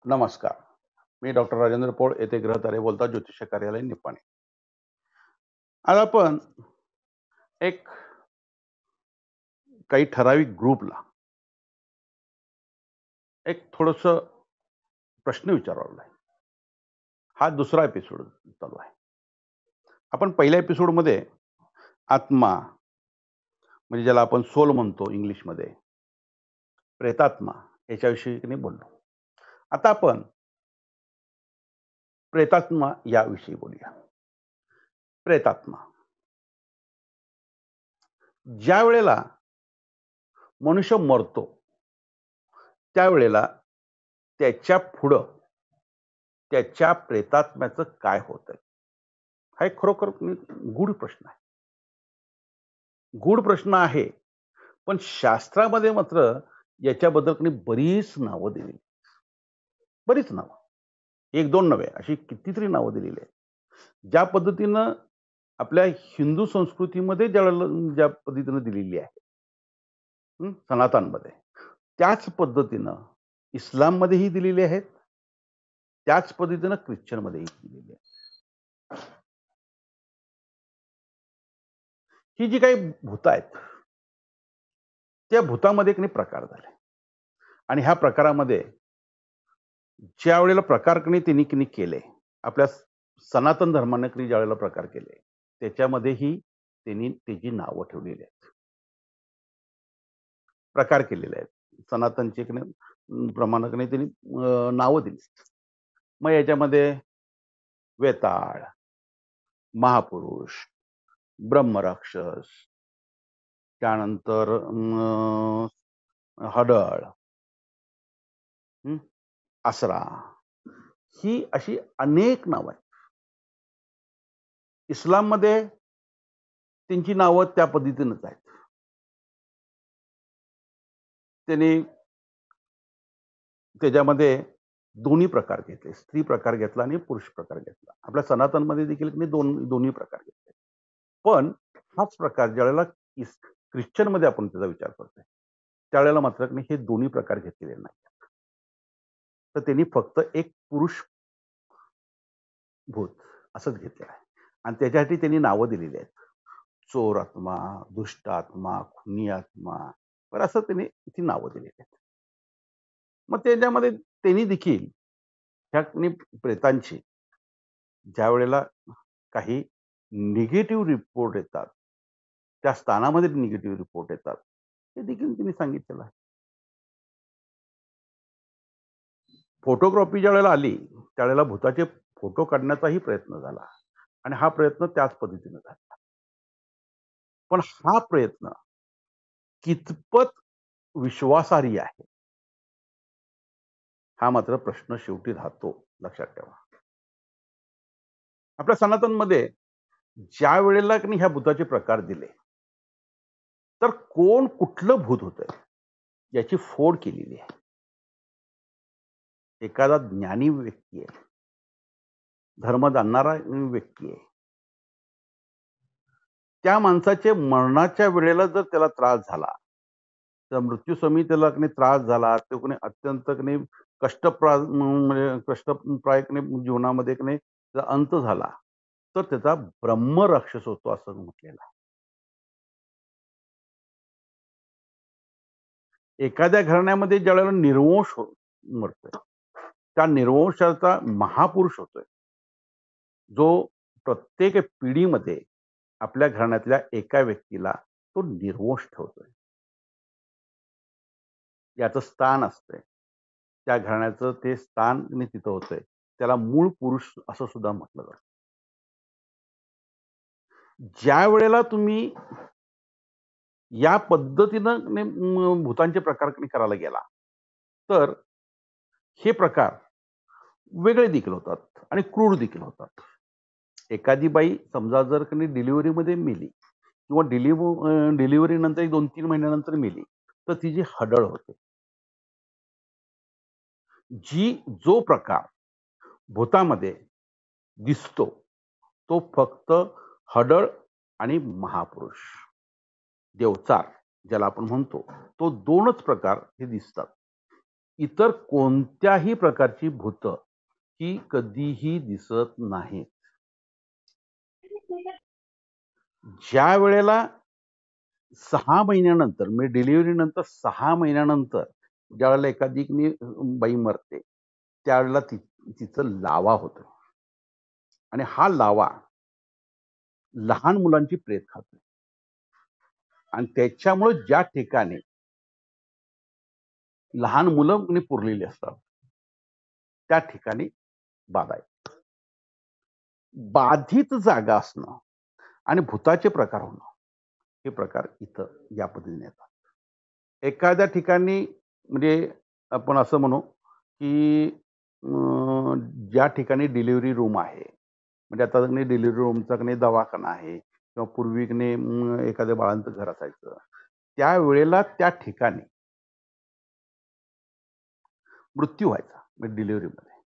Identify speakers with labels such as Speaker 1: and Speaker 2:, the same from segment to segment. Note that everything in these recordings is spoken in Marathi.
Speaker 1: नमस्कार. मी डॉक्टर राजेंद्र पोळ येथे ग्रहतारे बोलता ज्योतिष कार्यालय निपाणी. आज आपण एक काही ठराविक ग्रुपला एक थोडंसं प्रश्न विचारावा आहे. हा दुसरा एपिसोड चालू आहे. आपण पहिल्या एपिसोडमध्ये आत्मा म्हणजे ज्याला आपण सोल म्हणतो इंग्लिशमध्ये, प्रेतात्मा याच्याविषयी की नाही बोललो. आता आपण प्रेतात्मा याविषयी बोलूया. प्रेतात्मा ज्या वेळेला मनुष्य मरतो त्यावेळेला त्याच्या पुढं त्याच्या प्रेतात्म्याचं काय होतंय? हा एक खरोखर गूढ प्रश्न आहे. गूढ प्रश्न आहे, पण शास्त्रामध्ये मात्र याच्याबद्दल बरीच नावं दिली. बरीच नावं. एक दोन नव्हे, अशी कितीतरी नावं दिलेली आहेत. ज्या पद्धतीनं आपल्या हिंदू संस्कृतीमध्ये ज्या पद्धतीनं दिलेली आहे, सनातनमध्ये, त्याच पद्धतीनं इस्लाममध्येही दिलेली आहेत, त्याच पद्धतीनं ख्रिश्चनमध्येही दिलेली आहे. ही जी काही भूत आहेत, त्या भूतामध्ये एक प्रकार झाले आणि ह्या प्रकारामध्ये ज्या वेळेला प्रकार त्यांनी केले, आपल्या सनातन धर्माने ज्या वेळेला प्रकार केले, त्याच्यामध्येही त्यांनी त्याची नावं ठेवलेली आहेत, प्रकार केलेले आहेत. सनातनचे प्रमाणे त्यांनी नावं दिली. मग याच्यामध्ये वेताळ, महापुरुष, ब्रह्मराक्षस, त्यानंतर हडळ, आसरा, ही अशी अनेक नावं आहेत. इस्लाममध्ये त्यांची नावं त्या पद्धतीनंच आहेत. त्यांनी त्याच्यामध्ये दोन्ही प्रकार घेतले, स्त्री प्रकार घेतला आणि पुरुष प्रकार घेतला. आपल्या सनातनमध्ये देखील दोन्ही प्रकार घेतले. पण हाच प्रकार ज्यावेळेला ख्रिश्चनमध्ये आपण त्याचा विचार करतोय, त्यावेळेला मात्र हे दोन्ही प्रकार घेतलेले नाही. तर त्यांनी फक्त एक पुरुष भूत असंच घेतलेलं आहे आणि त्याच्यासाठी त्यांनी नावं दिलेली आहेत. चोर आत्मा, दुष्ट आत्मा, खुनी आत्मा, पण असं त्यांनी ती नावं दिलेली आहेत. मग त्याच्यामध्ये त्यांनी देखील ह्या प्रेतांची ज्या वेळेला काही निगेटिव्ह रिपोर्ट येतात, त्या स्थानामध्ये निगेटिव्ह रिपोर्ट येतात, हे देखील त्यांनी सांगितलेलं आहे. फोटोग्राफी ज्या वेळेला आली त्यावेळेला भूताचे फोटो काढण्याचाही प्रयत्न झाला आणि हा प्रयत्न त्याच पद्धतीने झाला. पण हा प्रयत्न कितपत विश्वासार्ह आहे, हा मात्र प्रश्न शेवटी राहतो. लक्षात ठेवा. आपल्या सनातनमध्ये ज्या वेळेला ह्या भूताचे प्रकार दिले, तर कोण कुठलं भूत होतंय याची फोड केलेली आहे. एखादा ज्ञानी व्यक्ती आहे, धर्म जाणणारा व्यक्ती आहे, त्या माणसाचे मरणाच्या वेळेला जर त्याला त्रास झाला, तर मृत्यूसमयी त्याला त्रास झाला, तो अत्यंत कष्टप्राय जीवनामध्ये अंत झाला, तर त्याचा ब्रह्मराक्षस होतो असं म्हटलेलं आहे. एखाद्या घराण्यामध्ये ज्यावेळेला निर्वंश मरतोय, त्या निर्वंशाचा महापुरुष होतोय, जो प्रत्येक पिढीमध्ये आपल्या घराण्यातल्या एका व्यक्तीला तो निर्वंश ठेवतोय. याचं स्थान असतंय, त्या घराण्याचं ते स्थान तिथं होतंय, त्याला मूळ पुरुष असं सुद्धा म्हटलं जातं. ज्या वेळेला तुम्ही या पद्धतीनं भूतांचे प्रकार करायला गेला, तर हे प्रकार वेगळे देखील होतात आणि क्रूर देखील होतात. एखादी बाई समजा जर डिलिव्हरीमध्ये मेली किंवा डिलिव्हरी नंतर 2-3 महिन्यानंतर मेली, तर तिची हडळ होते. जो प्रकार भूतामध्ये दिसतो, तो फक्त हडळ आणि महापुरुष, देवचार ज्याला आपण म्हणतो, तो दोनच प्रकार हे दिसतात. इतर कोणत्याही प्रकारची भूत ही कधीही दिसत नाहीत. ज्या वेळेला 6 महिन्यानंतर म्हणजे डिलिव्हरी नंतर 6 महिन्यानंतर ज्यावेळेला एखादी बाई मरते, त्यावेळेला तिचं लावा होतो आणि हा लावा लहान मुलांची प्रेत खातो आणि त्याच्यामुळे ज्या ठिकाणी लहान मुलं पुरलेली असतात त्या ठिकाणी बाधा आहे. बाधित जागा असणं आणि भूताचे प्रकार होणं हे प्रकार इथं या पद्धतीने येतात. एखाद्या ठिकाणी म्हणजे आपण असं म्हणू की ज्या ठिकाणी डिलिव्हरी रूम आहे, म्हणजे आता डिलिव्हरी रूमचा दवाखाना आहे किंवा पूर्वी एखाद्या बाळांचं घर असायचं, त्यावेळेला त्या ठिकाणी मृत्यू व्हायचा म्हणजे डिलिव्हरीमध्ये,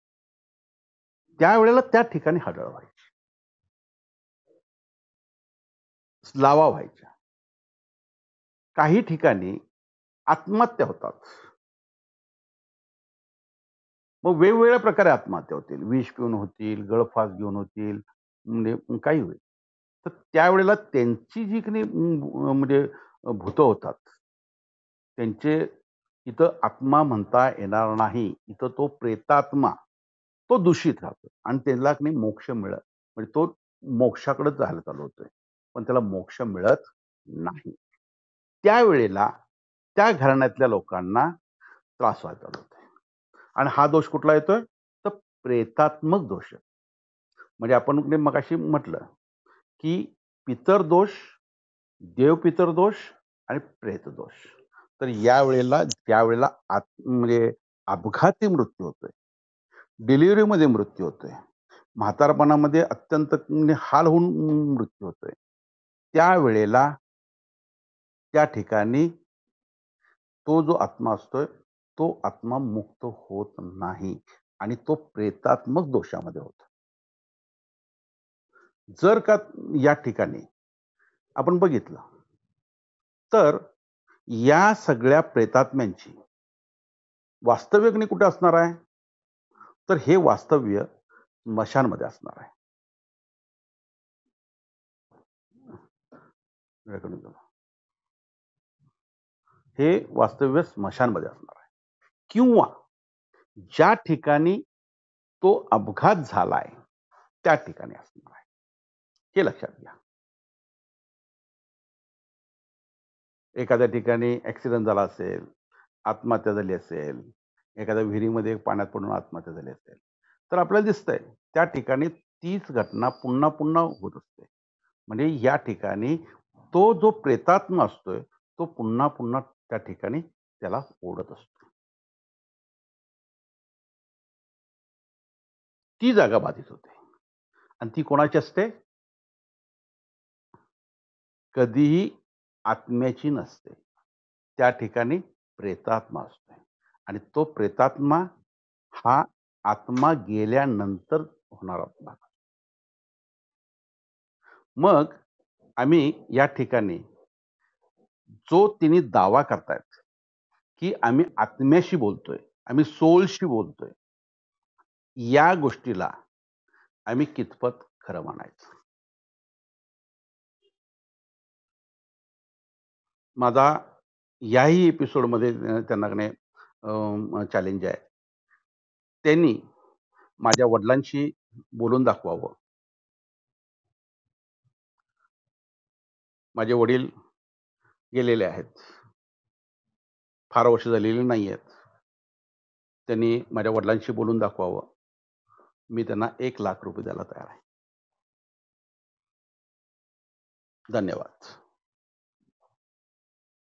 Speaker 1: त्यावेळेला त्या ठिकाणी हडळ व्हायची, लावा व्हायच्या. काही ठिकाणी आत्महत्या होतात. मग वेगवेगळ्या प्रकारे आत्महत्या होतील, विष पिऊन होतील, गळफास घेऊन होतील, म्हणजे काही होईल. तर त्यावेळेला त्यांची जी म्हणजे भूत होतात, त्यांचे इथं आत्मा म्हणता येणार नाही. इथं तो प्रेतात्मा तो दूषित राहतो आणि त्याला मोक्ष मिळत, म्हणजे तो मोक्षाकडे जायला चालू होतोय, पण त्याला मोक्ष मिळत नाही. त्यावेळेला त्या घराण्यातल्या लोकांना त्रास व्हायला चालू होतोय. आणि हा दोष कुठला येतोय? तर प्रेतात्मक दोष. म्हणजे आपण मगाशी म्हटलं की पितरदोष, देवपितरदोष आणि प्रेतदोष. तर यावेळेला ज्यावेळेला म्हणजे अपघाती मृत्यू होतोय, डिलिव्हरीमध्ये मृत्यू होतोय, म्हातारपणामध्ये अत्यंत हाल होऊन मृत्यू होतोय, त्यावेळेला त्या ठिकाणी तो जो आत्मा असतोय तो आत्मा मुक्त होत नाही आणि तो प्रेतात्मक दोषामध्ये होतो. जर का या ठिकाणी आपण बघितलं तर या सगळ्या प्रेतात्म्यांची वास्तव्य कुठे असणार आहे? तर हे वास्तव्य स्मशानमध्ये असणार आहे. हे वास्तव्य स्मशानमध्ये असणार आहे किंवा ज्या ठिकाणी तो अपघात झालाय त्या ठिकाणी असणार आहे, हे लक्षात घ्या. एखाद्या ठिकाणी ऍक्सिडेंट झाला असेल, आत्महत्या झाली असेल, एखाद्या विहिरीमध्ये पाण्यात पडून आत्महत्या झाली असेल, तर आपल्याला दिसतंय त्या ठिकाणी तीच घटना पुन्हा पुन्हा होत असते. म्हणजे या ठिकाणी तो जो प्रेतात्मा असतोय तो पुन्हा पुन्हा त्या ठिकाणी त्याला ओढत असतो. ती जागा बाधित होते आणि ती कोणाची असते? कधीही आत्म्याची नसते. त्या ठिकाणी प्रेतात्मा असतो आणि तो प्रेतात्मा हा आत्मा गेल्यानंतर होणारा भाग. मग आम्ही या ठिकाणी जो तिने दावा करतायत की आम्ही आत्म्याशी बोलतोय, आम्ही सोलशी बोलतोय, या गोष्टीला आम्ही कितपत खरं मानायचं? माझा याही एपिसोडमध्ये त्यांना चॅलेंज आहे. त्यांनी माझ्या वडिलांशी बोलून दाखवावं. माझे वडील गेलेले आहेत, फार वर्ष झालेली नाही आहेत. त्यांनी माझ्या वडिलांशी बोलून दाखवावं. मी त्यांना ₹1,00,000 द्यायला तयार आहे. धन्यवाद.